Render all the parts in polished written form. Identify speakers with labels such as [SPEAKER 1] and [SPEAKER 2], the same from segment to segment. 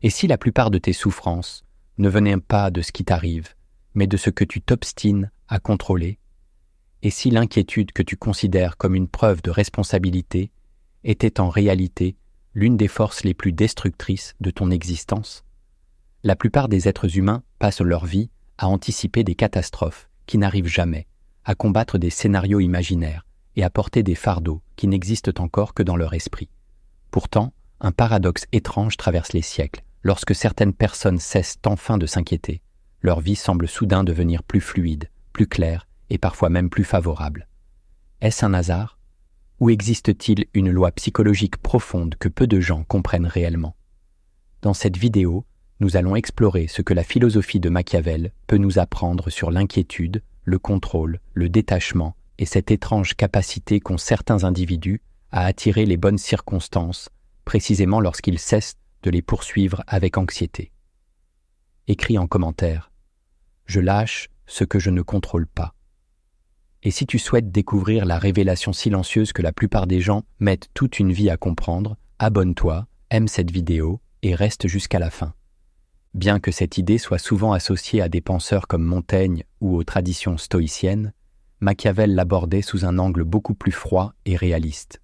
[SPEAKER 1] Et si la plupart de tes souffrances ne venaient pas de ce qui t'arrive, mais de ce que tu t'obstines à contrôler? Et si l'inquiétude que tu considères comme une preuve de responsabilité était en réalité l'une des forces les plus destructrices de ton existence? La plupart des êtres humains passent leur vie à anticiper des catastrophes qui n'arrivent jamais, à combattre des scénarios imaginaires et à porter des fardeaux qui n'existent encore que dans leur esprit. Pourtant, un paradoxe étrange traverse les siècles. Lorsque certaines personnes cessent enfin de s'inquiéter, leur vie semble soudain devenir plus fluide, plus claire et parfois même plus favorable. Est-ce un hasard? Ou existe-t-il une loi psychologique profonde que peu de gens comprennent réellement? Dans cette vidéo, nous allons explorer ce que la philosophie de Machiavel peut nous apprendre sur l'inquiétude, le contrôle, le détachement et cette étrange capacité qu'ont certains individus à attirer les bonnes circonstances, précisément lorsqu'ils cessent de les poursuivre avec anxiété. Écris en commentaire « Je lâche ce que je ne contrôle pas ». Et si tu souhaites découvrir la révélation silencieuse que la plupart des gens mettent toute une vie à comprendre, abonne-toi, aime cette vidéo et reste jusqu'à la fin. Bien que cette idée soit souvent associée à des penseurs comme Montaigne ou aux traditions stoïciennes, Machiavel l'abordait sous un angle beaucoup plus froid et réaliste.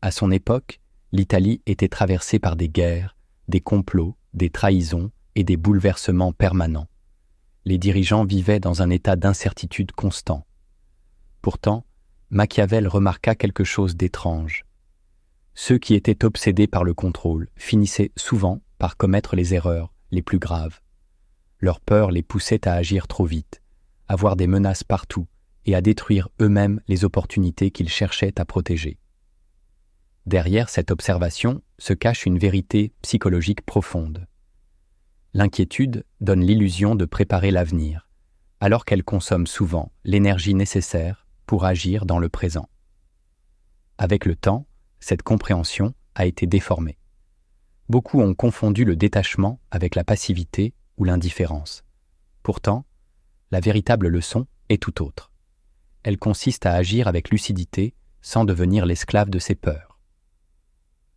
[SPEAKER 1] À son époque, l'Italie était traversée par des guerres, des complots, des trahisons et des bouleversements permanents. Les dirigeants vivaient dans un état d'incertitude constant. Pourtant, Machiavel remarqua quelque chose d'étrange. Ceux qui étaient obsédés par le contrôle finissaient souvent par commettre les erreurs les plus graves. Leur peur les poussait à agir trop vite, à voir des menaces partout et à détruire eux-mêmes les opportunités qu'ils cherchaient à protéger. Derrière cette observation se cache une vérité psychologique profonde. L'inquiétude donne l'illusion de préparer l'avenir, alors qu'elle consomme souvent l'énergie nécessaire pour agir dans le présent. Avec le temps, cette compréhension a été déformée. Beaucoup ont confondu le détachement avec la passivité ou l'indifférence. Pourtant, la véritable leçon est tout autre. Elle consiste à agir avec lucidité sans devenir l'esclave de ses peurs.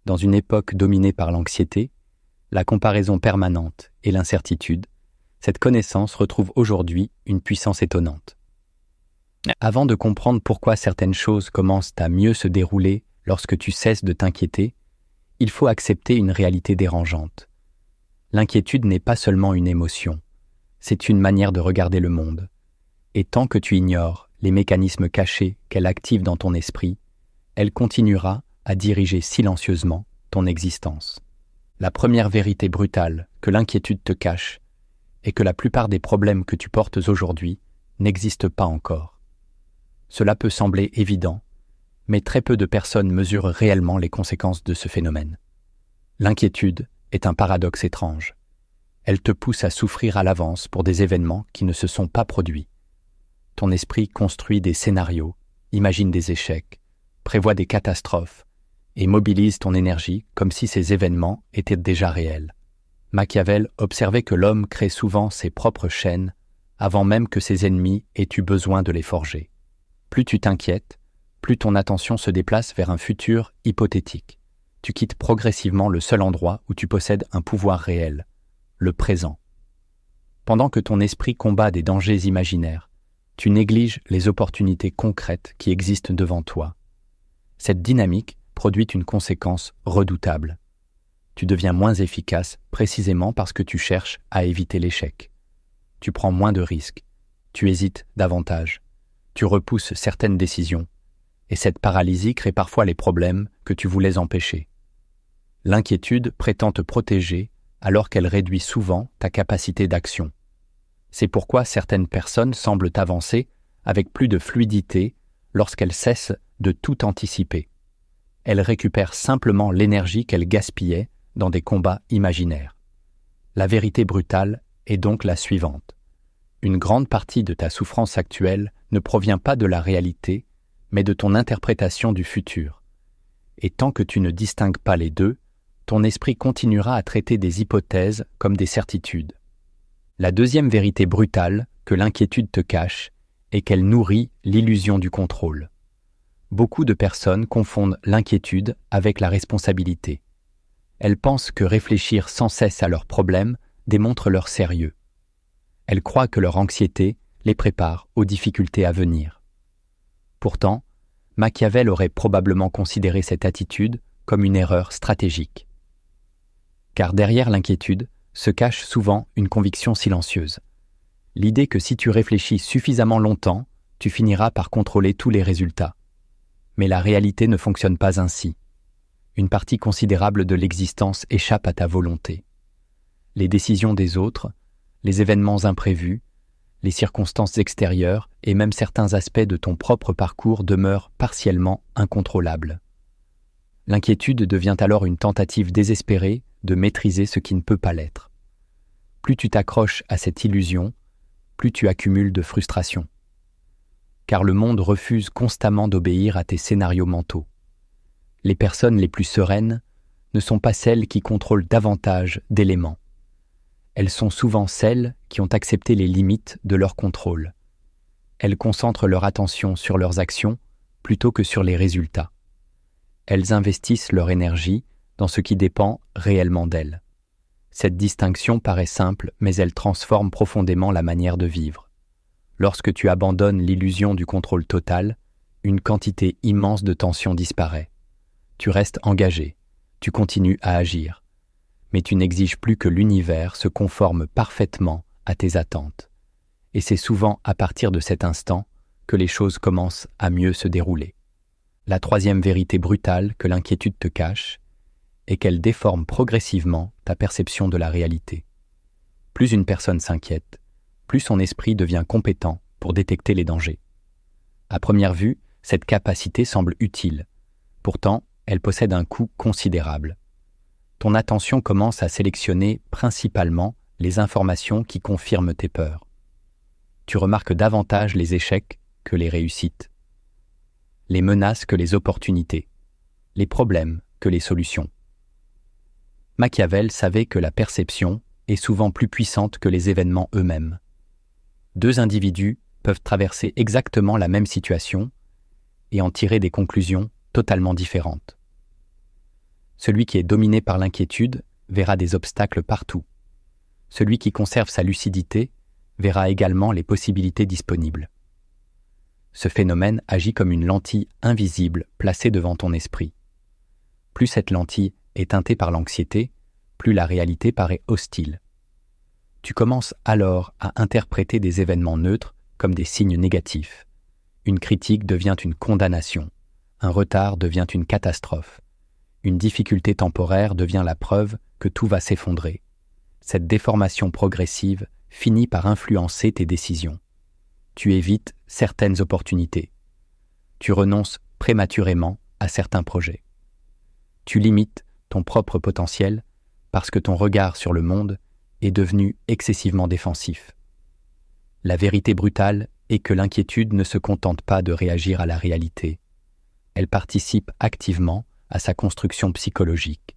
[SPEAKER 1] Dans une époque dominée par l'anxiété, la comparaison permanente et l'incertitude, cette connaissance retrouve aujourd'hui une puissance étonnante. Avant de comprendre pourquoi certaines choses commencent à mieux se dérouler lorsque tu cesses de t'inquiéter, il faut accepter une réalité dérangeante. L'inquiétude n'est pas seulement une émotion, c'est une manière de regarder le monde. Et tant que tu ignores les mécanismes cachés qu'elle active dans ton esprit, elle continuera à diriger silencieusement ton existence. La première vérité brutale que l'inquiétude te cache est que la plupart des problèmes que tu portes aujourd'hui n'existent pas encore. Cela peut sembler évident, mais très peu de personnes mesurent réellement les conséquences de ce phénomène. L'inquiétude est un paradoxe étrange. Elle te pousse à souffrir à l'avance pour des événements qui ne se sont pas produits. Ton esprit construit des scénarios, imagine des échecs, prévoit des catastrophes, et mobilise ton énergie comme si ces événements étaient déjà réels. Machiavel observait que l'homme crée souvent ses propres chaînes avant même que ses ennemis aient eu besoin de les forger. Plus tu t'inquiètes, plus ton attention se déplace vers un futur hypothétique. Tu quittes progressivement le seul endroit où tu possèdes un pouvoir réel, le présent. Pendant que ton esprit combat des dangers imaginaires, tu négliges les opportunités concrètes qui existent devant toi. Cette dynamique produit une conséquence redoutable. Tu deviens moins efficace précisément parce que tu cherches à éviter l'échec. Tu prends moins de risques, tu hésites davantage, tu repousses certaines décisions, et cette paralysie crée parfois les problèmes que tu voulais empêcher. L'inquiétude prétend te protéger alors qu'elle réduit souvent ta capacité d'action. C'est pourquoi certaines personnes semblent avancer avec plus de fluidité lorsqu'elles cessent de tout anticiper. Elles récupèrent simplement l'énergie qu'elles gaspillaient dans des combats imaginaires. La vérité brutale est donc la suivante. Une grande partie de ta souffrance actuelle ne provient pas de la réalité, mais de ton interprétation du futur. Et tant que tu ne distingues pas les deux, ton esprit continuera à traiter des hypothèses comme des certitudes. La deuxième vérité brutale que l'inquiétude te cache est qu'elle nourrit l'illusion du contrôle. Beaucoup de personnes confondent l'inquiétude avec la responsabilité. Elles pensent que réfléchir sans cesse à leurs problèmes démontre leur sérieux. Elles croient que leur anxiété les prépare aux difficultés à venir. Pourtant, Machiavel aurait probablement considéré cette attitude comme une erreur stratégique. Car derrière l'inquiétude se cache souvent une conviction silencieuse. L'idée que si tu réfléchis suffisamment longtemps, tu finiras par contrôler tous les résultats. Mais la réalité ne fonctionne pas ainsi. Une partie considérable de l'existence échappe à ta volonté. Les décisions des autres, les événements imprévus, les circonstances extérieures et même certains aspects de ton propre parcours demeurent partiellement incontrôlables. L'inquiétude devient alors une tentative désespérée de maîtriser ce qui ne peut pas l'être. Plus tu t'accroches à cette illusion, plus tu accumules de frustration. Car le monde refuse constamment d'obéir à tes scénarios mentaux. Les personnes les plus sereines ne sont pas celles qui contrôlent davantage d'éléments. Elles sont souvent celles qui ont accepté les limites de leur contrôle. Elles concentrent leur attention sur leurs actions plutôt que sur les résultats. Elles investissent leur énergie dans ce qui dépend réellement d'elles. Cette distinction paraît simple, mais elle transforme profondément la manière de vivre. Lorsque tu abandonnes l'illusion du contrôle total, une quantité immense de tension disparaît. Tu restes engagé, tu continues à agir, mais tu n'exiges plus que l'univers se conforme parfaitement à tes attentes. Et c'est souvent à partir de cet instant que les choses commencent à mieux se dérouler. La troisième vérité brutale que l'inquiétude te cache est qu'elle déforme progressivement ta perception de la réalité. Plus une personne s'inquiète, plus son esprit devient compétent pour détecter les dangers. À première vue, cette capacité semble utile. Pourtant, elle possède un coût considérable. Ton attention commence à sélectionner principalement les informations qui confirment tes peurs. Tu remarques davantage les échecs que les réussites, les menaces que les opportunités, les problèmes que les solutions. Machiavel savait que la perception est souvent plus puissante que les événements eux-mêmes. Deux individus peuvent traverser exactement la même situation et en tirer des conclusions totalement différentes. Celui qui est dominé par l'inquiétude verra des obstacles partout. Celui qui conserve sa lucidité verra également les possibilités disponibles. Ce phénomène agit comme une lentille invisible placée devant ton esprit. Plus cette lentille est teintée par l'anxiété, plus la réalité paraît hostile. Tu commences alors à interpréter des événements neutres comme des signes négatifs. Une critique devient une condamnation, un retard devient une catastrophe. Une difficulté temporaire devient la preuve que tout va s'effondrer. Cette déformation progressive finit par influencer tes décisions. Tu évites certaines opportunités. Tu renonces prématurément à certains projets. Tu limites ton propre potentiel parce que ton regard sur le monde est devenu excessivement défensif. La vérité brutale est que l'inquiétude ne se contente pas de réagir à la réalité. Elle participe activement à sa construction psychologique.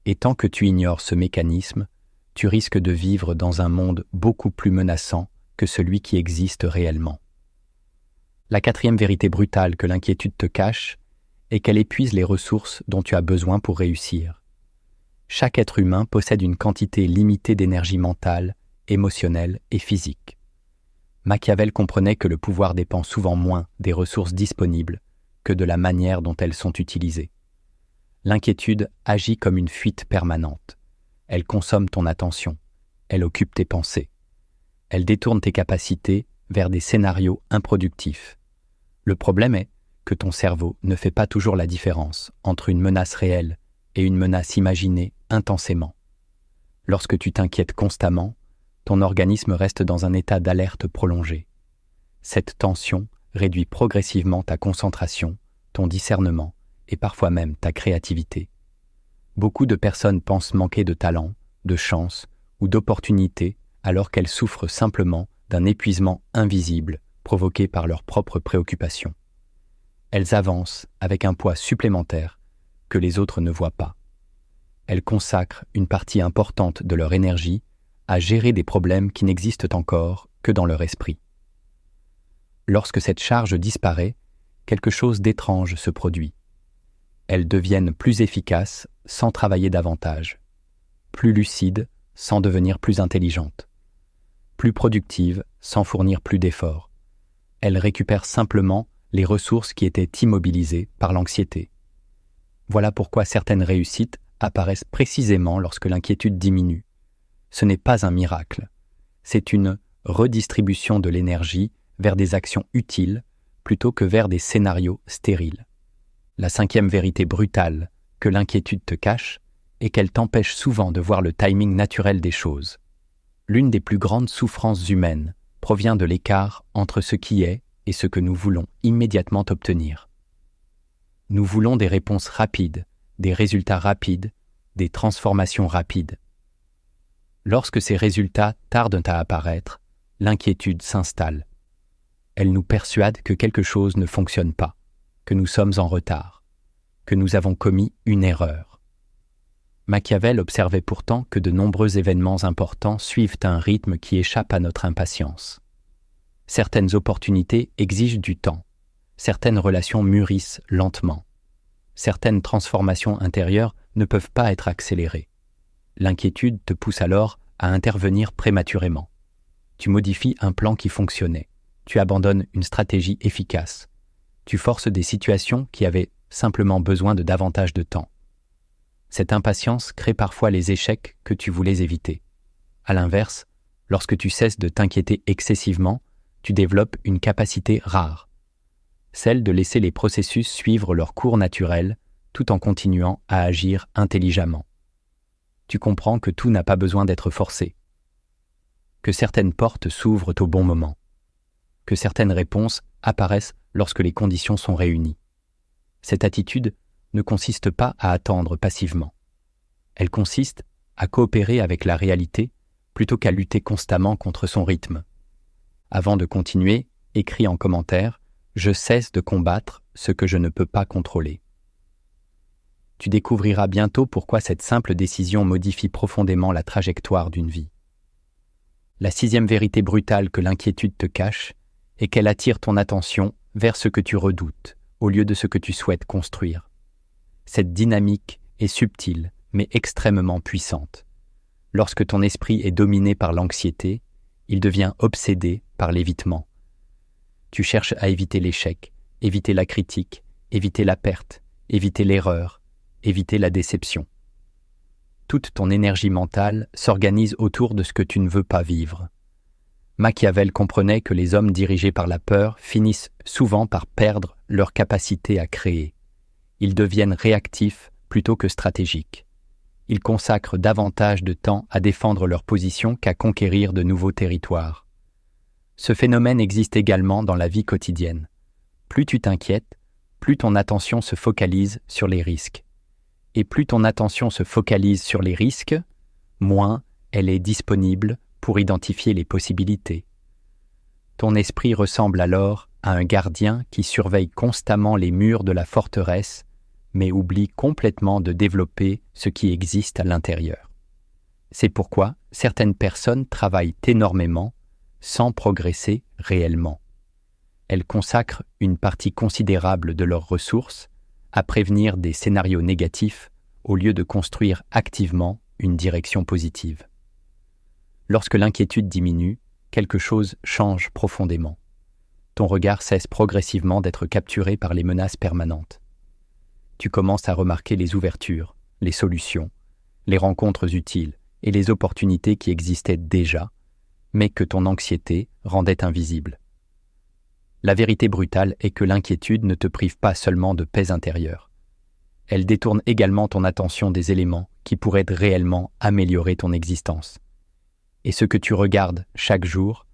[SPEAKER 1] Et tant que tu ignores ce mécanisme, tu risques de vivre dans un monde beaucoup plus menaçant que celui qui existe réellement. La quatrième vérité brutale que l'inquiétude te cache est qu'elle épuise les ressources dont tu as besoin pour réussir. Chaque être humain possède une quantité limitée d'énergie mentale, émotionnelle et physique. Machiavel comprenait que le pouvoir dépend souvent moins des ressources disponibles que de la manière dont elles sont utilisées. L'inquiétude agit comme une fuite permanente. Elle consomme ton attention, elle occupe tes pensées. Elle détourne tes capacités vers des scénarios improductifs. Le problème est que ton cerveau ne fait pas toujours la différence entre une menace réelle et une menace imaginée intensément. Lorsque tu t'inquiètes constamment, ton organisme reste dans un état d'alerte prolongé. Cette tension réduit progressivement ta concentration, ton discernement et parfois même ta créativité. Beaucoup de personnes pensent manquer de talent, de chance ou d'opportunités alors qu'elles souffrent simplement d'un épuisement invisible provoqué par leurs propres préoccupations. Elles avancent avec un poids supplémentaire que les autres ne voient pas. Elles consacrent une partie importante de leur énergie à gérer des problèmes qui n'existent encore que dans leur esprit. Lorsque cette charge disparaît, quelque chose d'étrange se produit. elles deviennent plus efficaces sans travailler davantage, plus lucides sans devenir plus intelligentes, plus productives sans fournir plus d'efforts. Elles récupèrent simplement les ressources qui étaient immobilisées par l'anxiété. Voilà pourquoi certaines réussites apparaissent précisément lorsque l'inquiétude diminue. Ce n'est pas un miracle, c'est une redistribution de l'énergie vers des actions utiles plutôt que vers des scénarios stériles. La 5e vérité brutale que l'inquiétude te cache est qu'elle t'empêche souvent de voir le timing naturel des choses. L'une des plus grandes souffrances humaines provient de l'écart entre ce qui est et ce que nous voulons immédiatement obtenir. Nous voulons des réponses rapides, des résultats rapides, des transformations rapides. Lorsque ces résultats tardent à apparaître, l'inquiétude s'installe. Elle nous persuade que quelque chose ne fonctionne pas, que nous sommes en retard, que nous avons commis une erreur. Machiavel observait pourtant que de nombreux événements importants suivent un rythme qui échappe à notre impatience. Certaines opportunités exigent du temps, certaines relations mûrissent lentement, certaines transformations intérieures ne peuvent pas être accélérées. L'inquiétude te pousse alors à intervenir prématurément. Tu modifies un plan qui fonctionnait, tu abandonnes une stratégie efficace, tu forces des situations qui avaient simplement besoin de davantage de temps. Cette impatience crée parfois les échecs que tu voulais éviter. À l'inverse, lorsque tu cesses de t'inquiéter excessivement, tu développes une capacité rare, celle de laisser les processus suivre leur cours naturel tout en continuant à agir intelligemment. Tu comprends que tout n'a pas besoin d'être forcé, que certaines portes s'ouvrent au bon moment, que certaines réponses apparaissent lorsque les conditions sont réunies. Cette attitude ne consiste pas à attendre passivement. Elle consiste à coopérer avec la réalité plutôt qu'à lutter constamment contre son rythme. Avant de continuer, écris en commentaire « Je cesse de combattre ce que je ne peux pas contrôler ». Tu découvriras bientôt pourquoi cette simple décision modifie profondément la trajectoire d'une vie. La 6e vérité brutale que l'inquiétude te cache est qu'elle attire ton attention vers ce que tu redoutes, au lieu de ce que tu souhaites construire. Cette dynamique est subtile, mais extrêmement puissante. Lorsque ton esprit est dominé par l'anxiété, il devient obsédé par l'évitement. Tu cherches à éviter l'échec, éviter la critique, éviter la perte, éviter l'erreur, éviter la déception. Toute ton énergie mentale s'organise autour de ce que tu ne veux pas vivre. Machiavel comprenait que les hommes dirigés par la peur finissent souvent par perdre leur capacité à créer. Ils deviennent réactifs plutôt que stratégiques. Ils consacrent davantage de temps à défendre leur position qu'à conquérir de nouveaux territoires. Ce phénomène existe également dans la vie quotidienne. Plus tu t'inquiètes, plus ton attention se focalise sur les risques. Et plus ton attention se focalise sur les risques, moins elle est disponible pour identifier les possibilités. Ton esprit ressemble alors à un gardien qui surveille constamment les murs de la forteresse, mais oublie complètement de développer ce qui existe à l'intérieur. C'est pourquoi certaines personnes travaillent énormément sans progresser réellement. Elles consacrent une partie considérable de leurs ressources à prévenir des scénarios négatifs au lieu de construire activement une direction positive. Lorsque l'inquiétude diminue, quelque chose change profondément. Ton regard cesse progressivement d'être capturé par les menaces permanentes. Tu commences à remarquer les ouvertures, les solutions, les rencontres utiles et les opportunités qui existaient déjà, mais que ton anxiété rendait invisibles. La vérité brutale est que l'inquiétude ne te prive pas seulement de paix intérieure. Elle détourne également ton attention des éléments qui pourraient réellement améliorer ton existence. Et ce que tu regardes chaque jour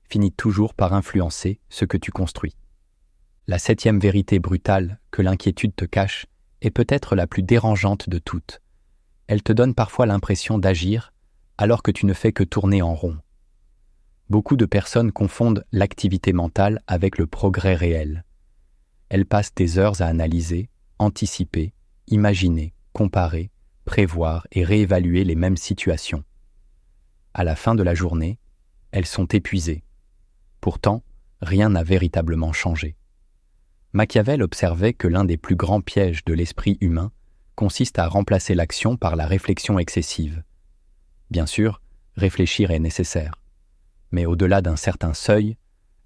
[SPEAKER 1] finit toujours par influencer ce que tu construis. La 7e vérité brutale que l'inquiétude te cache est peut-être la plus dérangeante de toutes. Elle te donne parfois l'impression d'agir alors que tu ne fais que tourner en rond. Beaucoup de personnes confondent l'activité mentale avec le progrès réel. Elles passent des heures à analyser, anticiper, imaginer, comparer, prévoir et réévaluer les mêmes situations. À la fin de la journée, elles sont épuisées. Pourtant, rien n'a véritablement changé. Machiavel observait que l'un des plus grands pièges de l'esprit humain consiste à remplacer l'action par la réflexion excessive. Bien sûr, réfléchir est nécessaire. Mais au-delà d'un certain seuil,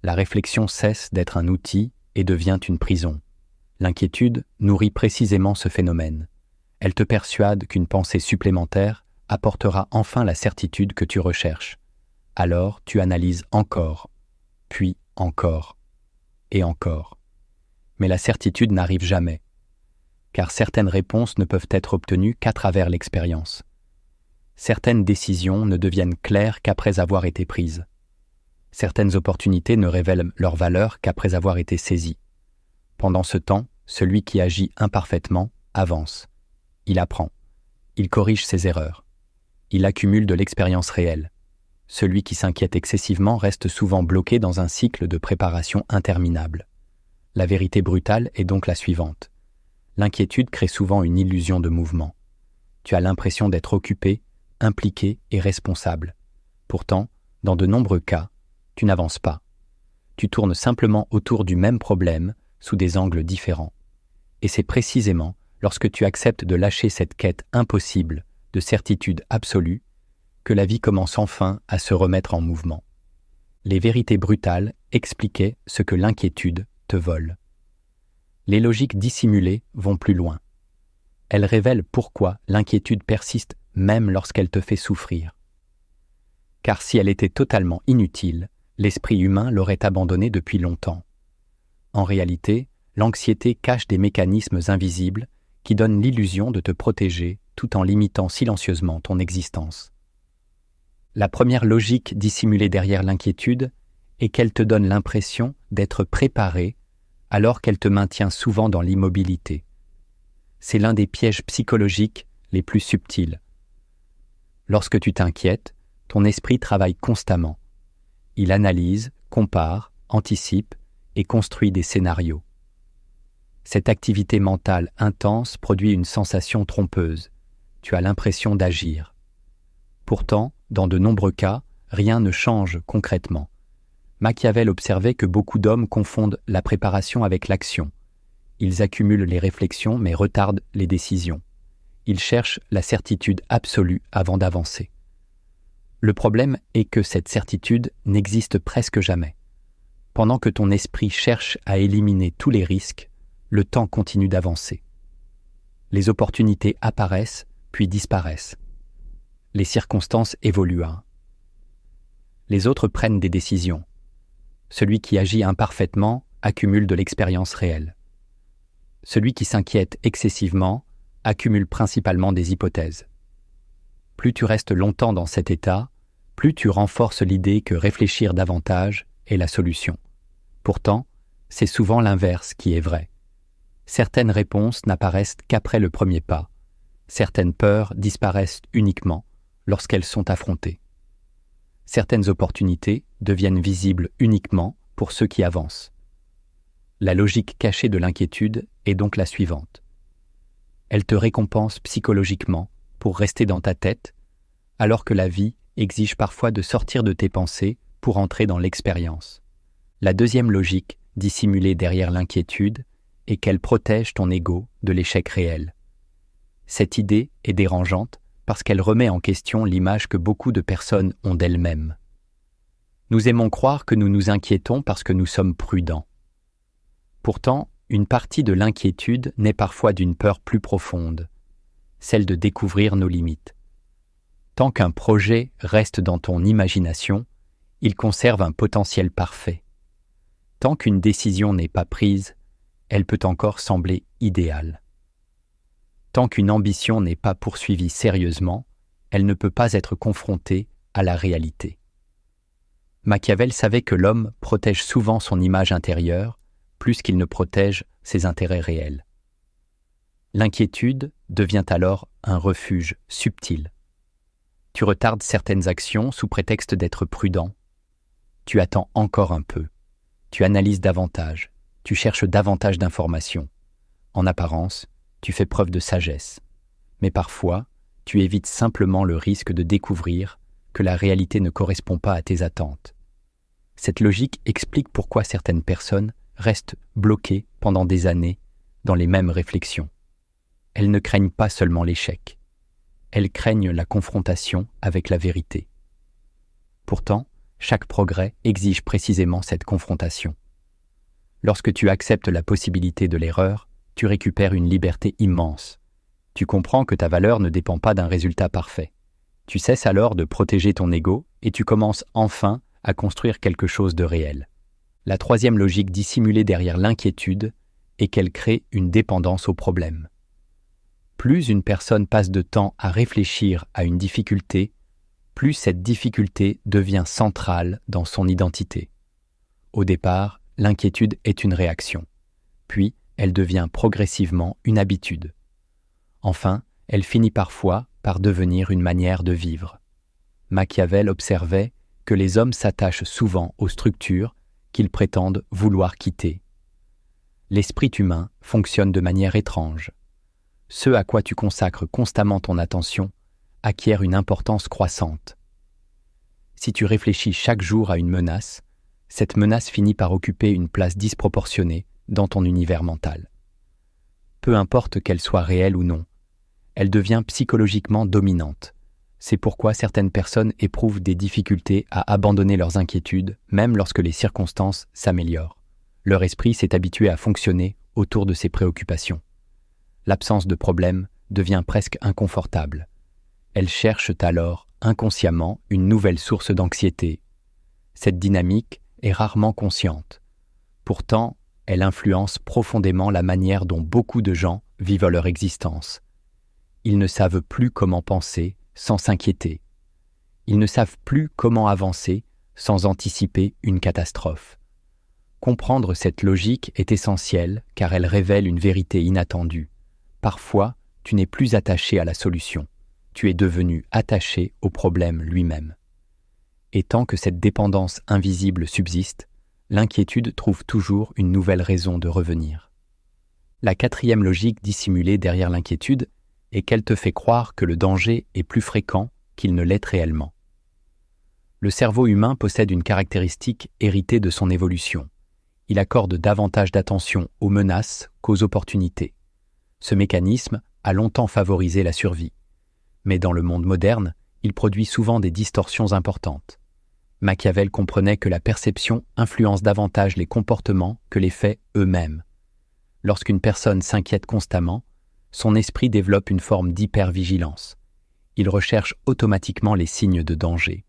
[SPEAKER 1] la réflexion cesse d'être un outil et devient une prison. L'inquiétude nourrit précisément ce phénomène. Elle te persuade qu'une pensée supplémentaire apportera enfin la certitude que tu recherches. Alors tu analyses encore, puis encore, et encore. Mais la certitude n'arrive jamais, car certaines réponses ne peuvent être obtenues qu'à travers l'expérience. Certaines décisions ne deviennent claires qu'après avoir été prises. Certaines opportunités ne révèlent leur valeur qu'après avoir été saisies. Pendant ce temps, celui qui agit imparfaitement avance. Il apprend. Il corrige ses erreurs. Il accumule de l'expérience réelle. Celui qui s'inquiète excessivement reste souvent bloqué dans un cycle de préparation interminable. La vérité brutale est donc la suivante. L'inquiétude crée souvent une illusion de mouvement. Tu as l'impression d'être occupé, impliqué et responsable. Pourtant, dans de nombreux cas, tu n'avances pas. Tu tournes simplement autour du même problème sous des angles différents. Et c'est précisément lorsque tu acceptes de lâcher cette quête impossible de certitude absolue que la vie commence enfin à se remettre en mouvement. Les vérités brutales expliquaient ce que l'inquiétude te vole. Les logiques dissimulées vont plus loin. Elles révèlent pourquoi l'inquiétude persiste même lorsqu'elle te fait souffrir. Car si elle était totalement inutile, l'esprit humain l'aurait abandonnée depuis longtemps. En réalité, l'anxiété cache des mécanismes invisibles qui donnent l'illusion de te protéger tout en limitant silencieusement ton existence. La première logique dissimulée derrière l'inquiétude est qu'elle te donne l'impression d'être préparé alors qu'elle te maintient souvent dans l'immobilité. C'est l'un des pièges psychologiques les plus subtils. Lorsque tu t'inquiètes, ton esprit travaille constamment. Il analyse, compare, anticipe et construit des scénarios. Cette activité mentale intense produit une sensation trompeuse. Tu as l'impression d'agir. Pourtant, dans de nombreux cas, rien ne change concrètement. Machiavel observait que beaucoup d'hommes confondent la préparation avec l'action. Ils accumulent les réflexions mais retardent les décisions. Ils cherchent la certitude absolue avant d'avancer. Le problème est que cette certitude n'existe presque jamais. Pendant que ton esprit cherche à éliminer tous les risques, le temps continue d'avancer. Les opportunités apparaissent puis disparaissent. Les circonstances évoluent. Les autres prennent des décisions. Celui qui agit imparfaitement accumule de l'expérience réelle. Celui qui s'inquiète excessivement accumule principalement des hypothèses. Plus tu restes longtemps dans cet état, plus tu renforces l'idée que réfléchir davantage est la solution. Pourtant, c'est souvent l'inverse qui est vrai. Certaines réponses n'apparaissent qu'après le premier pas. Certaines peurs disparaissent uniquement lorsqu'elles sont affrontées. Certaines opportunités deviennent visibles uniquement pour ceux qui avancent. La logique cachée de l'inquiétude est donc la suivante. Elle te récompense psychologiquement pour rester dans ta tête, alors que la vie exige parfois de sortir de tes pensées pour entrer dans l'expérience. La deuxième logique, dissimulée derrière l'inquiétude, est qu'elle protège ton ego de l'échec réel. Cette idée est dérangeante parce qu'elle remet en question l'image que beaucoup de personnes ont d'elles-mêmes. Nous aimons croire que nous nous inquiétons parce que nous sommes prudents. Pourtant, une partie de l'inquiétude naît parfois d'une peur plus profonde, celle de découvrir nos limites. Tant qu'un projet reste dans ton imagination, il conserve un potentiel parfait. Tant qu'une décision n'est pas prise, elle peut encore sembler idéale. Tant qu'une ambition n'est pas poursuivie sérieusement, elle ne peut pas être confrontée à la réalité. Machiavel savait que l'homme protège souvent son image intérieure plus qu'il ne protège ses intérêts réels. L'inquiétude devient alors un refuge subtil. Tu retardes certaines actions sous prétexte d'être prudent. Tu attends encore un peu. Tu analyses davantage. Tu cherches davantage d'informations. En apparence, tu fais preuve de sagesse. Mais parfois, tu évites simplement le risque de découvrir que la réalité ne correspond pas à tes attentes. Cette logique explique pourquoi certaines personnes restent bloquées pendant des années dans les mêmes réflexions. Elles ne craignent pas seulement l'échec, elles craignent la confrontation avec la vérité. Pourtant, chaque progrès exige précisément cette confrontation. Lorsque tu acceptes la possibilité de l'erreur, tu récupères une liberté immense. Tu comprends que ta valeur ne dépend pas d'un résultat parfait. Tu cesses alors de protéger ton ego et tu commences enfin à construire quelque chose de réel. La troisième logique dissimulée derrière l'inquiétude est qu'elle crée une dépendance au problème. Plus une personne passe de temps à réfléchir à une difficulté, plus cette difficulté devient centrale dans son identité. Au départ, l'inquiétude est une réaction, puis elle devient progressivement une habitude. Enfin, elle finit parfois par devenir une manière de vivre. Machiavel observait que les hommes s'attachent souvent aux structures qu'ils prétendent vouloir quitter. L'esprit humain fonctionne de manière étrange. Ce à quoi tu consacres constamment ton attention acquiert une importance croissante. Si tu réfléchis chaque jour à une menace, cette menace finit par occuper une place disproportionnée dans ton univers mental. Peu importe qu'elle soit réelle ou non, elle devient psychologiquement dominante. C'est pourquoi certaines personnes éprouvent des difficultés à abandonner leurs inquiétudes, même lorsque les circonstances s'améliorent. Leur esprit s'est habitué à fonctionner autour de ces préoccupations. L'absence de problème devient presque inconfortable. Elles cherchent alors, inconsciemment, une nouvelle source d'anxiété. Cette dynamique est rarement consciente. Pourtant, elle influence profondément la manière dont beaucoup de gens vivent leur existence. Ils ne savent plus comment penser sans s'inquiéter. Ils ne savent plus comment avancer sans anticiper une catastrophe. Comprendre cette logique est essentiel car elle révèle une vérité inattendue. Parfois, tu n'es plus attaché à la solution. Tu es devenu attaché au problème lui-même. Et tant que cette dépendance invisible subsiste, l'inquiétude trouve toujours une nouvelle raison de revenir. La quatrième logique dissimulée derrière l'inquiétude est qu'elle te fait croire que le danger est plus fréquent qu'il ne l'est réellement. Le cerveau humain possède une caractéristique héritée de son évolution. Il accorde davantage d'attention aux menaces qu'aux opportunités. Ce mécanisme a longtemps favorisé la survie. Mais dans le monde moderne, il produit souvent des distorsions importantes. Machiavel comprenait que la perception influence davantage les comportements que les faits eux-mêmes. Lorsqu'une personne s'inquiète constamment, son esprit développe une forme d'hypervigilance. Il recherche automatiquement les signes de danger.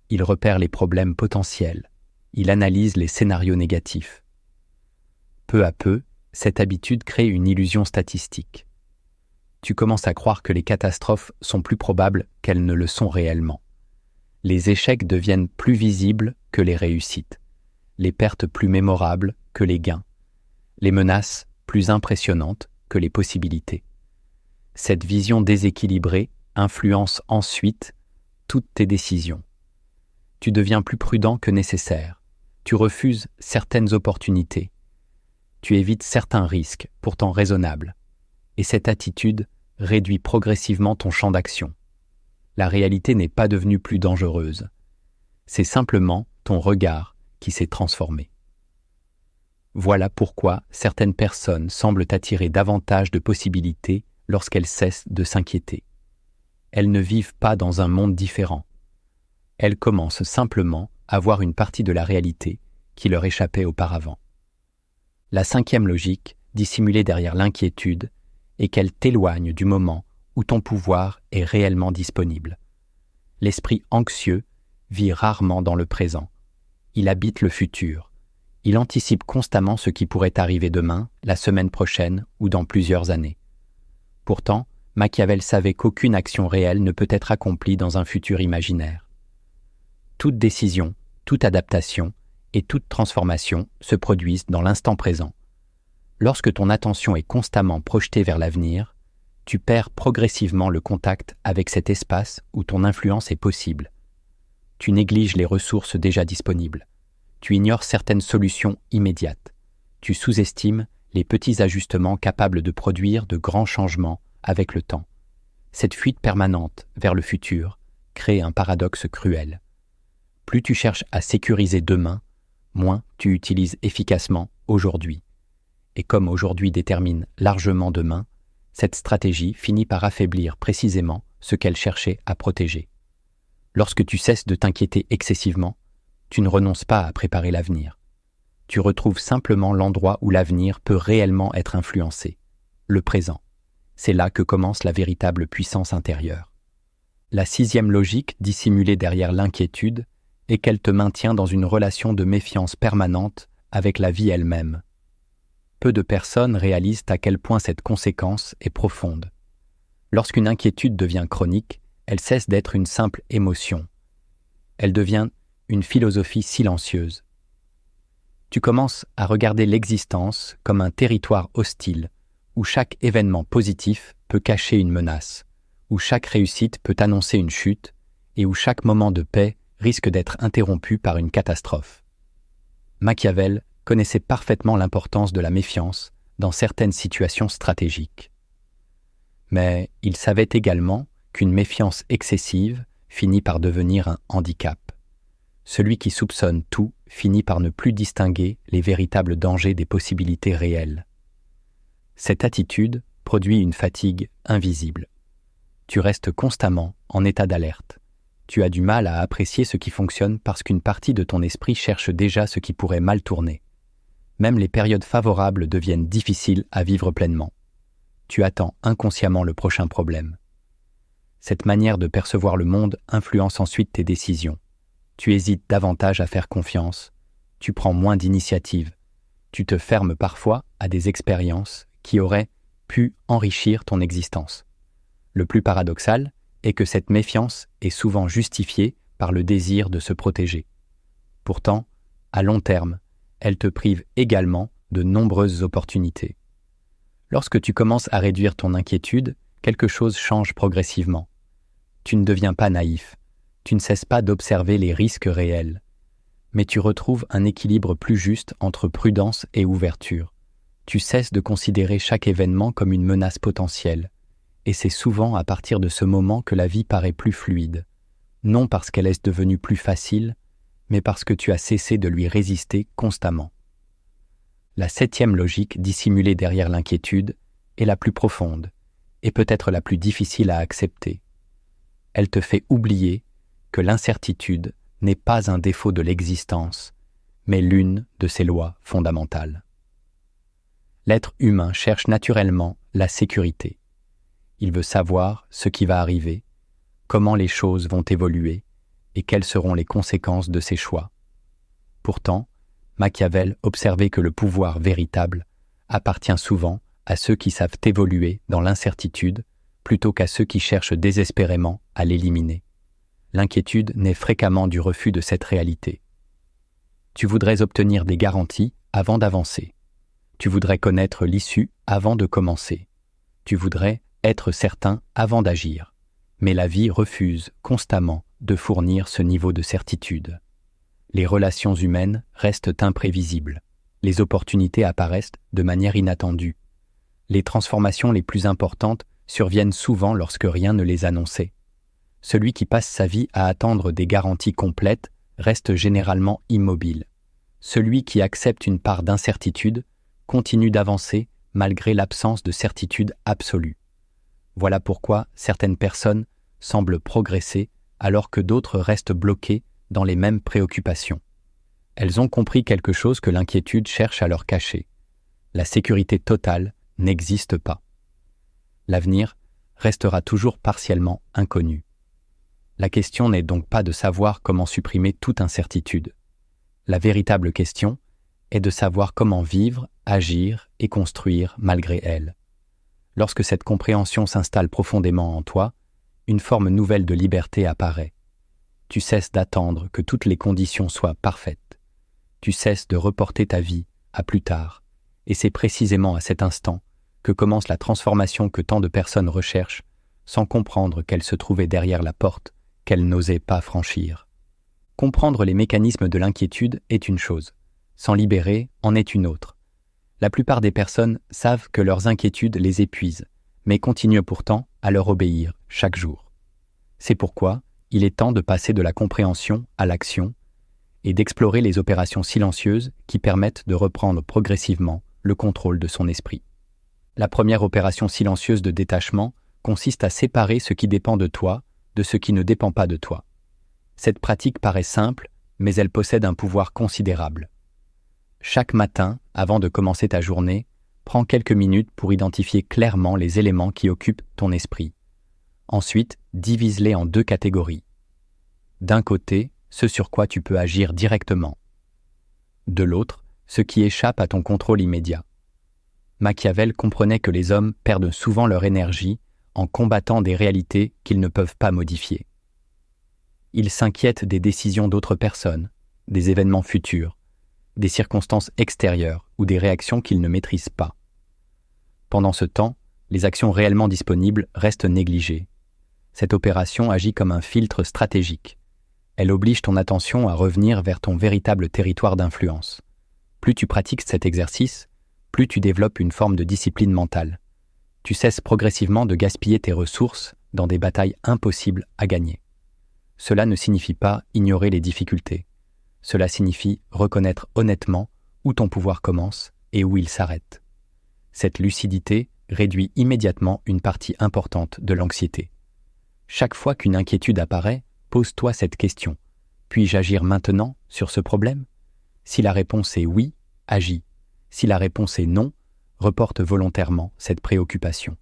[SPEAKER 1] Il repère les problèmes potentiels. Il analyse les scénarios négatifs. Peu à peu, cette habitude crée une illusion statistique. Tu commences à croire que les catastrophes sont plus probables qu'elles ne le sont réellement. Les échecs deviennent plus visibles que les réussites, les pertes plus mémorables que les gains, les menaces plus impressionnantes que les possibilités. Cette vision déséquilibrée influence ensuite toutes tes décisions. Tu deviens plus prudent que nécessaire. Tu refuses certaines opportunités. Tu évites certains risques, pourtant raisonnables. Et cette attitude réduit progressivement ton champ d'action. La réalité n'est pas devenue plus dangereuse. C'est simplement ton regard qui s'est transformé. Voilà pourquoi certaines personnes semblent attirer davantage de possibilités lorsqu'elles cessent de s'inquiéter. Elles ne vivent pas dans un monde différent. Elles commencent simplement à voir une partie de la réalité qui leur échappait auparavant. La cinquième logique, dissimulée derrière l'inquiétude, est qu'elle t'éloigne du moment où ton pouvoir est réellement disponible. L'esprit anxieux vit rarement dans le présent. Il habite le futur. Il anticipe constamment ce qui pourrait arriver demain, la semaine prochaine ou dans plusieurs années. Pourtant, Machiavel savait qu'aucune action réelle ne peut être accomplie dans un futur imaginaire. Toute décision, toute adaptation et toute transformation se produisent dans l'instant présent. Lorsque ton attention est constamment projetée vers l'avenir, tu perds progressivement le contact avec cet espace où ton influence est possible. Tu négliges les ressources déjà disponibles. Tu ignores certaines solutions immédiates. Tu sous-estimes les petits ajustements capables de produire de grands changements avec le temps. Cette fuite permanente vers le futur crée un paradoxe cruel. Plus tu cherches à sécuriser demain, moins tu utilises efficacement aujourd'hui. Et comme aujourd'hui détermine largement demain, cette stratégie finit par affaiblir précisément ce qu'elle cherchait à protéger. Lorsque tu cesses de t'inquiéter excessivement, tu ne renonces pas à préparer l'avenir. Tu retrouves simplement l'endroit où l'avenir peut réellement être influencé, le présent. C'est là que commence la véritable puissance intérieure. La 6e logique dissimulée derrière l'inquiétude est qu'elle te maintient dans une relation de méfiance permanente avec la vie elle-même. Peu de personnes réalisent à quel point cette conséquence est profonde. Lorsqu'une inquiétude devient chronique, elle cesse d'être une simple émotion. Elle devient une philosophie silencieuse. Tu commences à regarder l'existence comme un territoire hostile, où chaque événement positif peut cacher une menace, où chaque réussite peut annoncer une chute, et où chaque moment de paix risque d'être interrompu par une catastrophe. Machiavel connaissait parfaitement l'importance de la méfiance dans certaines situations stratégiques. Mais il savait également qu'une méfiance excessive finit par devenir un handicap. Celui qui soupçonne tout finit par ne plus distinguer les véritables dangers des possibilités réelles. Cette attitude produit une fatigue invisible. Tu restes constamment en état d'alerte. Tu as du mal à apprécier ce qui fonctionne parce qu'une partie de ton esprit cherche déjà ce qui pourrait mal tourner. Même les périodes favorables deviennent difficiles à vivre pleinement. Tu attends inconsciemment le prochain problème. Cette manière de percevoir le monde influence ensuite tes décisions. Tu hésites davantage à faire confiance, tu prends moins d'initiatives, tu te fermes parfois à des expériences qui auraient pu enrichir ton existence. Le plus paradoxal est que cette méfiance est souvent justifiée par le désir de se protéger. Pourtant, à long terme, elle te prive également de nombreuses opportunités. Lorsque tu commences à réduire ton inquiétude, quelque chose change progressivement. Tu ne deviens pas naïf, tu ne cesses pas d'observer les risques réels, mais tu retrouves un équilibre plus juste entre prudence et ouverture. Tu cesses de considérer chaque événement comme une menace potentielle, et c'est souvent à partir de ce moment que la vie paraît plus fluide, non parce qu'elle est devenue plus facile, mais parce que tu as cessé de lui résister constamment. La 7e logique dissimulée derrière l'inquiétude est la plus profonde, et peut-être la plus difficile à accepter. Elle te fait oublier que l'incertitude n'est pas un défaut de l'existence, mais l'une de ses lois fondamentales. L'être humain cherche naturellement la sécurité. Il veut savoir ce qui va arriver, comment les choses vont évoluer et quelles seront les conséquences de ses choix. Pourtant, Machiavel observait que le pouvoir véritable appartient souvent à ceux qui savent évoluer dans l'incertitude plutôt qu'à ceux qui cherchent désespérément à l'éliminer. L'inquiétude naît fréquemment du refus de cette réalité. Tu voudrais obtenir des garanties avant d'avancer. Tu voudrais connaître l'issue avant de commencer. Tu voudrais être certain avant d'agir. Mais la vie refuse constamment de fournir ce niveau de certitude. Les relations humaines restent imprévisibles. Les opportunités apparaissent de manière inattendue. Les transformations les plus importantes surviennent souvent lorsque rien ne les annonçait. Celui qui passe sa vie à attendre des garanties complètes reste généralement immobile. Celui qui accepte une part d'incertitude continue d'avancer malgré l'absence de certitude absolue. Voilà pourquoi certaines personnes semblent progresser alors que d'autres restent bloquées dans les mêmes préoccupations. Elles ont compris quelque chose que l'inquiétude cherche à leur cacher. La sécurité totale n'existe pas. L'avenir restera toujours partiellement inconnu. La question n'est donc pas de savoir comment supprimer toute incertitude. La véritable question est de savoir comment vivre, agir et construire malgré elle. Lorsque cette compréhension s'installe profondément en toi, une forme nouvelle de liberté apparaît. Tu cesses d'attendre que toutes les conditions soient parfaites. Tu cesses de reporter ta vie à plus tard. Et c'est précisément à cet instant que commence la transformation que tant de personnes recherchent, sans comprendre qu'elle se trouvait derrière la porte qu'elles n'osaient pas franchir. Comprendre les mécanismes de l'inquiétude est une chose, s'en libérer en est une autre. La plupart des personnes savent que leurs inquiétudes les épuisent, mais continuent pourtant à leur obéir chaque jour. C'est pourquoi il est temps de passer de la compréhension à l'action et d'explorer les opérations silencieuses qui permettent de reprendre progressivement le contrôle de son esprit. La première opération silencieuse de détachement consiste à séparer ce qui dépend de toi de ce qui ne dépend pas de toi. Cette pratique paraît simple, mais elle possède un pouvoir considérable. Chaque matin, avant de commencer ta journée, prends quelques minutes pour identifier clairement les éléments qui occupent ton esprit. Ensuite, divise-les en 2 catégories. D'un côté, ce sur quoi tu peux agir directement. De l'autre, ce qui échappe à ton contrôle immédiat. Machiavel comprenait que les hommes perdent souvent leur énergie en combattant des réalités qu'ils ne peuvent pas modifier. Ils s'inquiètent des décisions d'autres personnes, des événements futurs, des circonstances extérieures ou des réactions qu'ils ne maîtrisent pas. Pendant ce temps, les actions réellement disponibles restent négligées. Cette opération agit comme un filtre stratégique. Elle oblige ton attention à revenir vers ton véritable territoire d'influence. Plus tu pratiques cet exercice, plus tu développes une forme de discipline mentale. Tu cesses progressivement de gaspiller tes ressources dans des batailles impossibles à gagner. Cela ne signifie pas ignorer les difficultés. Cela signifie reconnaître honnêtement où ton pouvoir commence et où il s'arrête. Cette lucidité réduit immédiatement une partie importante de l'anxiété. Chaque fois qu'une inquiétude apparaît, pose-toi cette question. Puis-je agir maintenant sur ce problème ? Si la réponse est oui, agis. Si la réponse est non, reporte volontairement cette préoccupation.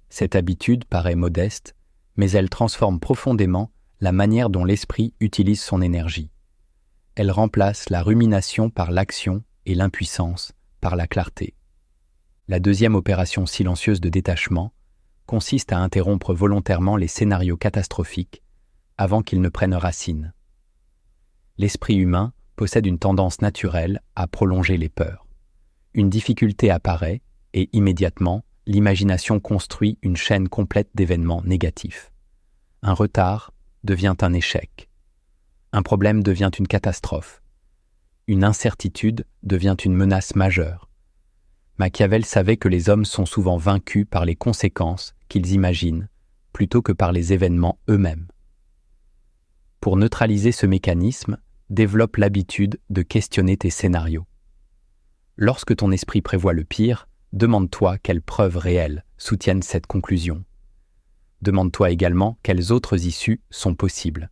[SPEAKER 1] Cette habitude paraît modeste, mais elle transforme profondément la manière dont l'esprit utilise son énergie. Elle remplace la rumination par l'action et l'impuissance par la clarté. La deuxième opération silencieuse de détachement consiste à interrompre volontairement les scénarios catastrophiques avant qu'ils ne prennent racine. L'esprit humain possède une tendance naturelle à prolonger les peurs. Une difficulté apparaît et immédiatement, l'imagination construit une chaîne complète d'événements négatifs. Un retard devient un échec. Un problème devient une catastrophe. Une incertitude devient une menace majeure. Machiavel savait que les hommes sont souvent vaincus par les conséquences qu'ils imaginent plutôt que par les événements eux-mêmes. Pour neutraliser ce mécanisme, développe l'habitude de questionner tes scénarios. Lorsque ton esprit prévoit le pire, demande-toi quelles preuves réelles soutiennent cette conclusion. Demande-toi également quelles autres issues sont possibles.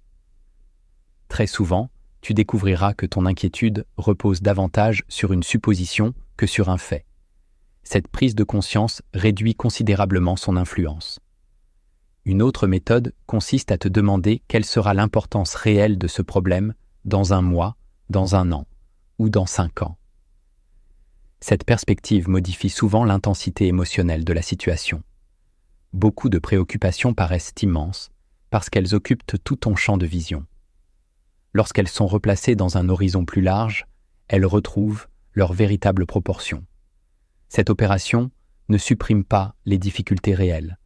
[SPEAKER 1] Très souvent, tu découvriras que ton inquiétude repose davantage sur une supposition que sur un fait. Cette prise de conscience réduit considérablement son influence. Une autre méthode consiste à te demander quelle sera l'importance réelle de ce problème dans 1 mois, dans 1 an ou dans 5 ans. Cette perspective modifie souvent l'intensité émotionnelle de la situation. Beaucoup de préoccupations paraissent immenses parce qu'elles occupent tout ton champ de vision. Lorsqu'elles sont replacées dans un horizon plus large, elles retrouvent leur véritable proportion. Cette opération ne supprime pas les difficultés réelles.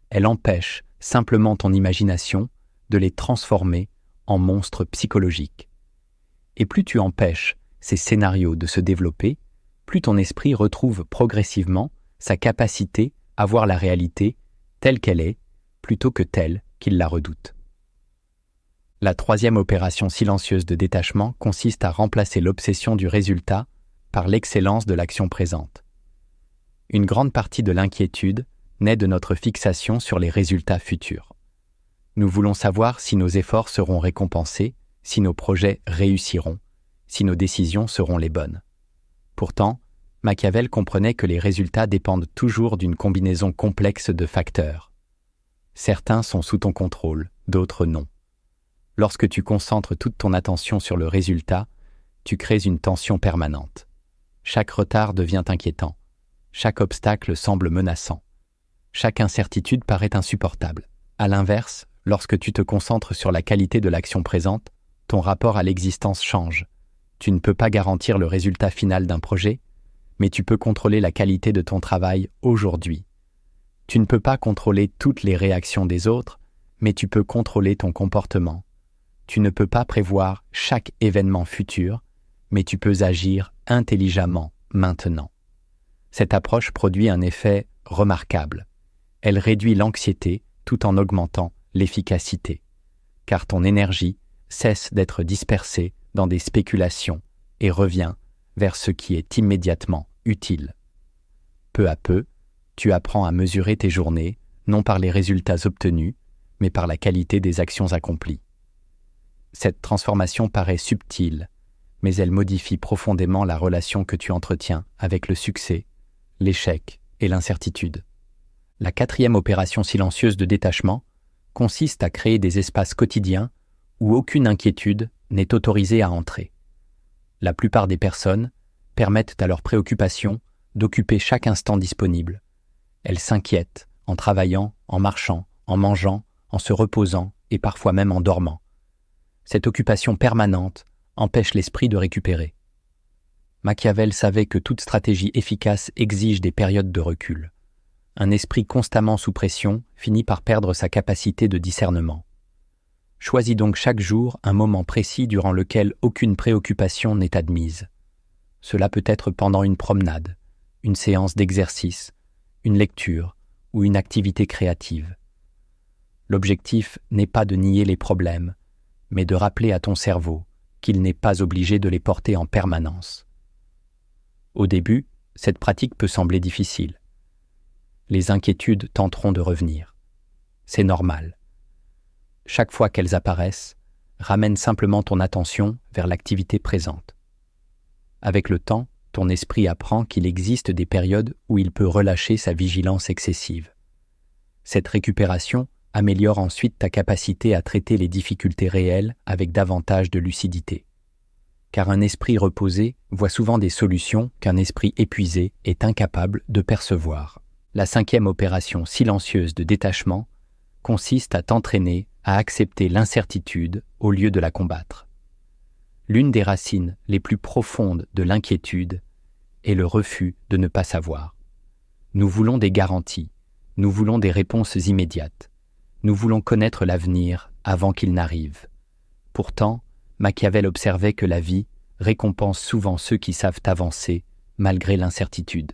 [SPEAKER 1] Elle empêche simplement ton imagination de les transformer en monstres psychologiques. Et plus tu empêches ces scénarios de se développer, plus ton esprit retrouve progressivement sa capacité à voir la réalité telle qu'elle est, plutôt que telle qu'il la redoute. La troisième opération silencieuse de détachement consiste à remplacer l'obsession du résultat par l'excellence de l'action présente. Une grande partie de l'inquiétude naît de notre fixation sur les résultats futurs. Nous voulons savoir si nos efforts seront récompensés, si nos projets réussiront, si nos décisions seront les bonnes. Pourtant, Machiavel comprenait que les résultats dépendent toujours d'une combinaison complexe de facteurs. Certains sont sous ton contrôle, d'autres non. Lorsque tu concentres toute ton attention sur le résultat, tu crées une tension permanente. Chaque retard devient inquiétant. Chaque obstacle semble menaçant. Chaque incertitude paraît insupportable. À l'inverse, lorsque tu te concentres sur la qualité de l'action présente, ton rapport à l'existence change. Tu ne peux pas garantir le résultat final d'un projet, mais tu peux contrôler la qualité de ton travail aujourd'hui. Tu ne peux pas contrôler toutes les réactions des autres, mais tu peux contrôler ton comportement. Tu ne peux pas prévoir chaque événement futur, mais tu peux agir intelligemment maintenant. Cette approche produit un effet remarquable. Elle réduit l'anxiété tout en augmentant l'efficacité, car ton énergie cesse d'être dispersée dans des spéculations et reviens vers ce qui est immédiatement utile. Peu à peu, tu apprends à mesurer tes journées, non par les résultats obtenus, mais par la qualité des actions accomplies. Cette transformation paraît subtile, mais elle modifie profondément la relation que tu entretiens avec le succès, l'échec et l'incertitude. La 4e opération silencieuse de détachement consiste à créer des espaces quotidiens où aucune inquiétude n'est autorisée à entrer. La plupart des personnes permettent à leurs préoccupations d'occuper chaque instant disponible. Elles s'inquiètent en travaillant, en marchant, en mangeant, en se reposant et parfois même en dormant. Cette occupation permanente empêche l'esprit de récupérer. Machiavel savait que toute stratégie efficace exige des périodes de recul. Un esprit constamment sous pression finit par perdre sa capacité de discernement. Choisis donc chaque jour un moment précis durant lequel aucune préoccupation n'est admise. Cela peut être pendant une promenade, une séance d'exercice, une lecture ou une activité créative. L'objectif n'est pas de nier les problèmes, mais de rappeler à ton cerveau qu'il n'est pas obligé de les porter en permanence. Au début, cette pratique peut sembler difficile. Les inquiétudes tenteront de revenir. C'est normal. Chaque fois qu'elles apparaissent, ramène simplement ton attention vers l'activité présente. Avec le temps, ton esprit apprend qu'il existe des périodes où il peut relâcher sa vigilance excessive. Cette récupération améliore ensuite ta capacité à traiter les difficultés réelles avec davantage de lucidité. Car un esprit reposé voit souvent des solutions qu'un esprit épuisé est incapable de percevoir. La 5e opération silencieuse de détachement consiste à t'entraîner à accepter l'incertitude au lieu de la combattre. L'une des racines les plus profondes de l'inquiétude est le refus de ne pas savoir. Nous voulons des garanties, nous voulons des réponses immédiates, nous voulons connaître l'avenir avant qu'il n'arrive. Pourtant, Machiavel observait que la vie récompense souvent ceux qui savent avancer malgré l'incertitude.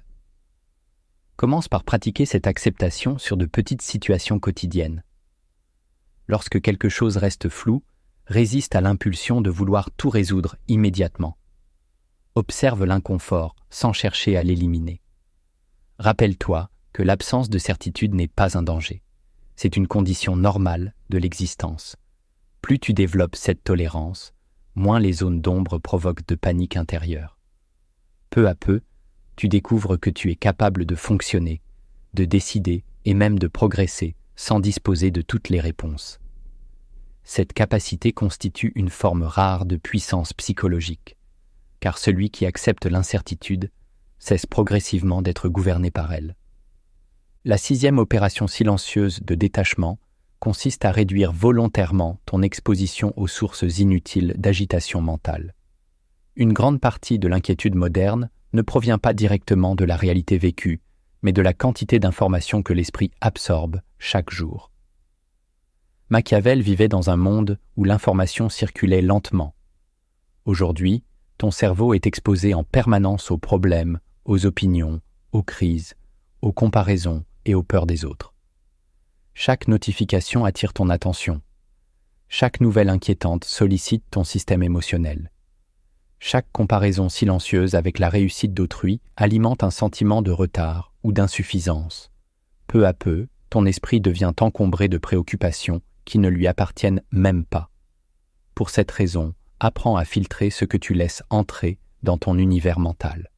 [SPEAKER 1] Commence par pratiquer cette acceptation sur de petites situations quotidiennes. Lorsque quelque chose reste flou, résiste à l'impulsion de vouloir tout résoudre immédiatement. Observe l'inconfort sans chercher à l'éliminer. Rappelle-toi que l'absence de certitude n'est pas un danger. C'est une condition normale de l'existence. Plus tu développes cette tolérance, moins les zones d'ombre provoquent de panique intérieure. Peu à peu, tu découvres que tu es capable de fonctionner, de décider et même de progresser sans disposer de toutes les réponses. Cette capacité constitue une forme rare de puissance psychologique, car celui qui accepte l'incertitude cesse progressivement d'être gouverné par elle. La 6e opération silencieuse de détachement consiste à réduire volontairement ton exposition aux sources inutiles d'agitation mentale. Une grande partie de l'inquiétude moderne ne provient pas directement de la réalité vécue, mais de la quantité d'informations que l'esprit absorbe chaque jour. Machiavel vivait dans un monde où l'information circulait lentement. Aujourd'hui, ton cerveau est exposé en permanence aux problèmes, aux opinions, aux crises, aux comparaisons et aux peurs des autres. Chaque notification attire ton attention. Chaque nouvelle inquiétante sollicite ton système émotionnel. Chaque comparaison silencieuse avec la réussite d'autrui alimente un sentiment de retard ou d'insuffisance. Peu à peu, ton esprit devient encombré de préoccupations qui ne lui appartiennent même pas. Pour cette raison, apprends à filtrer ce que tu laisses entrer dans ton univers mental.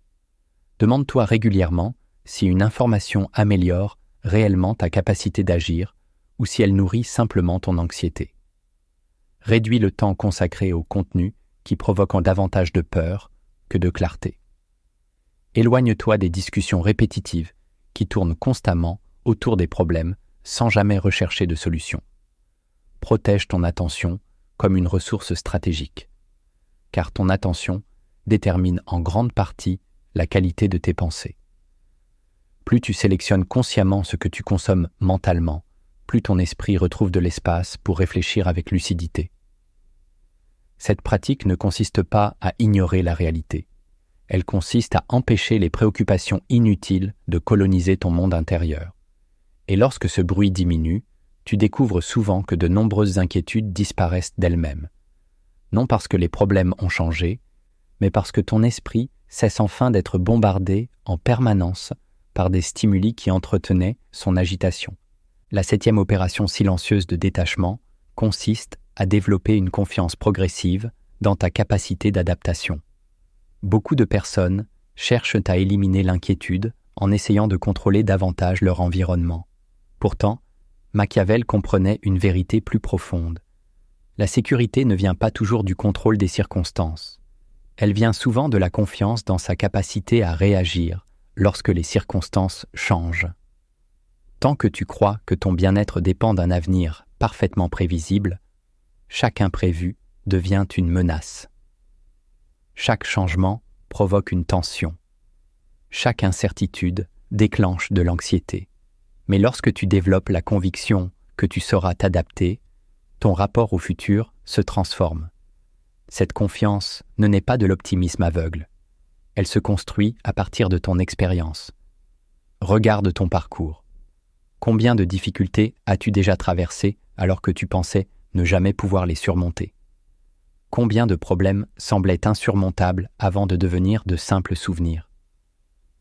[SPEAKER 1] Demande-toi régulièrement si une information améliore réellement ta capacité d'agir ou si elle nourrit simplement ton anxiété. Réduis le temps consacré au contenu qui provoquent davantage de peur que de clarté. Éloigne-toi des discussions répétitives qui tournent constamment autour des problèmes sans jamais rechercher de solution. Protège ton attention comme une ressource stratégique, car ton attention détermine en grande partie la qualité de tes pensées. Plus tu sélectionnes consciemment ce que tu consommes mentalement, plus ton esprit retrouve de l'espace pour réfléchir avec lucidité. Cette pratique ne consiste pas à ignorer la réalité. Elle consiste à empêcher les préoccupations inutiles de coloniser ton monde intérieur. Et lorsque ce bruit diminue, tu découvres souvent que de nombreuses inquiétudes disparaissent d'elles-mêmes. non parce que les problèmes ont changé, mais parce que ton esprit cesse enfin d'être bombardé en permanence par des stimuli qui entretenaient son agitation. La 7e opération silencieuse de détachement consiste à développer une confiance progressive dans ta capacité d'adaptation. Beaucoup de personnes cherchent à éliminer l'inquiétude en essayant de contrôler davantage leur environnement. Pourtant, Machiavel comprenait une vérité plus profonde. La sécurité ne vient pas toujours du contrôle des circonstances. Elle vient souvent de la confiance dans sa capacité à réagir lorsque les circonstances changent. Tant que tu crois que ton bien-être dépend d'un avenir parfaitement prévisible, chaque imprévu devient une menace. Chaque changement provoque une tension. Chaque incertitude déclenche de l'anxiété. Mais lorsque tu développes la conviction que tu sauras t'adapter, ton rapport au futur se transforme. Cette confiance ne naît pas de l'optimisme aveugle. Elle se construit à partir de ton expérience. Regarde ton parcours. Combien de difficultés as-tu déjà traversées alors que tu pensais ne jamais pouvoir les surmonter? Combien de problèmes semblaient insurmontables avant de devenir de simples souvenirs?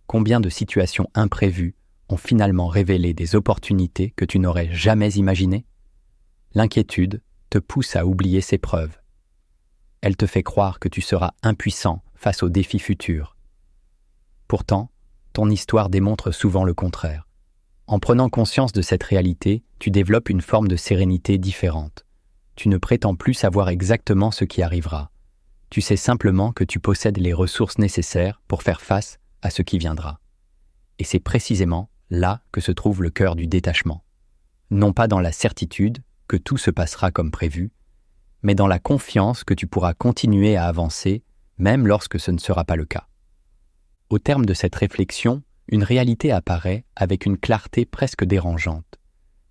[SPEAKER 1] Combien de situations imprévues ont finalement révélé des opportunités que tu n'aurais jamais imaginées? L'inquiétude te pousse à oublier ces preuves. Elle te fait croire que tu seras impuissant face aux défis futurs. Pourtant, ton histoire démontre souvent le contraire. En prenant conscience de cette réalité, tu développes une forme de sérénité différente. Tu ne prétends plus savoir exactement ce qui arrivera. Tu sais simplement que tu possèdes les ressources nécessaires pour faire face à ce qui viendra. Et c'est précisément là que se trouve le cœur du détachement. Non pas dans la certitude que tout se passera comme prévu, mais dans la confiance que tu pourras continuer à avancer, même lorsque ce ne sera pas le cas. Au terme de cette réflexion, une réalité apparaît avec une clarté presque dérangeante.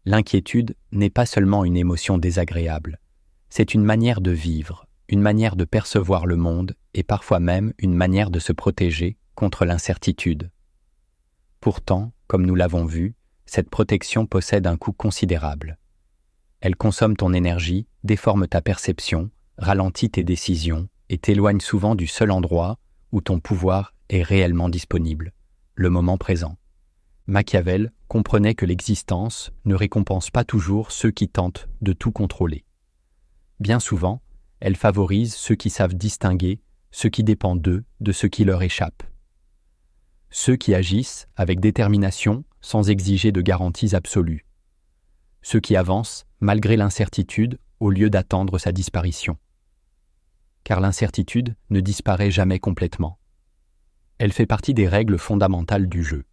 [SPEAKER 1] L'inquiétude n'est pas seulement une émotion désagréable, c'est une manière de vivre, une manière de percevoir le monde et parfois même une manière de se protéger contre l'incertitude. Pourtant, comme nous l'avons vu, cette protection possède un coût considérable. Elle consomme ton énergie, déforme ta perception, ralentit tes décisions et t'éloigne souvent du seul endroit où ton pouvoir est réellement disponible, le moment présent. Machiavel comprenait que l'existence ne récompense pas toujours ceux qui tentent de tout contrôler. Bien souvent, elle favorise ceux qui savent distinguer ce qui dépend d'eux de ce qui leur échappe. Ceux qui agissent avec détermination sans exiger de garanties absolues. Ceux qui avancent malgré l'incertitude au lieu d'attendre sa disparition. Car l'incertitude ne disparaît jamais complètement. Elle fait partie des règles fondamentales du jeu.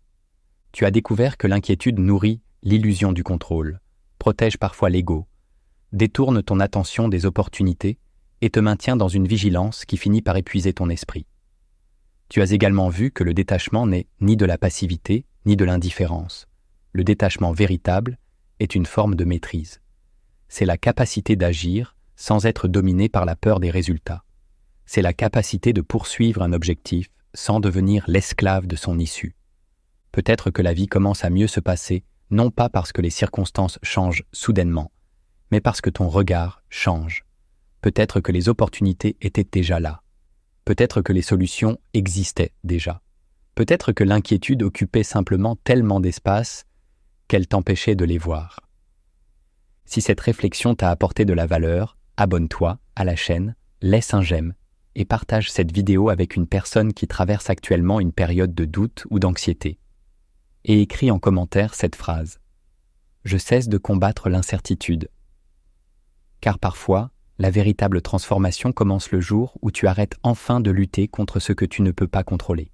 [SPEAKER 1] Tu as découvert que l'inquiétude nourrit l'illusion du contrôle, protège parfois l'ego, détourne ton attention des opportunités et te maintient dans une vigilance qui finit par épuiser ton esprit. Tu as également vu que le détachement n'est ni de la passivité ni de l'indifférence. Le détachement véritable est une forme de maîtrise. C'est la capacité d'agir sans être dominé par la peur des résultats. C'est la capacité de poursuivre un objectif sans devenir l'esclave de son issue. Peut-être que la vie commence à mieux se passer, non pas parce que les circonstances changent soudainement, mais parce que ton regard change. Peut-être que les opportunités étaient déjà là. Peut-être que les solutions existaient déjà. Peut-être que l'inquiétude occupait simplement tellement d'espace qu'elle t'empêchait de les voir. Si cette réflexion t'a apporté de la valeur, abonne-toi à la chaîne, laisse un j'aime et partage cette vidéo avec une personne qui traverse actuellement une période de doute ou d'anxiété. Et écris en commentaire cette phrase. Je cesse de combattre l'incertitude. Car parfois, la véritable transformation commence le jour où tu arrêtes enfin de lutter contre ce que tu ne peux pas contrôler.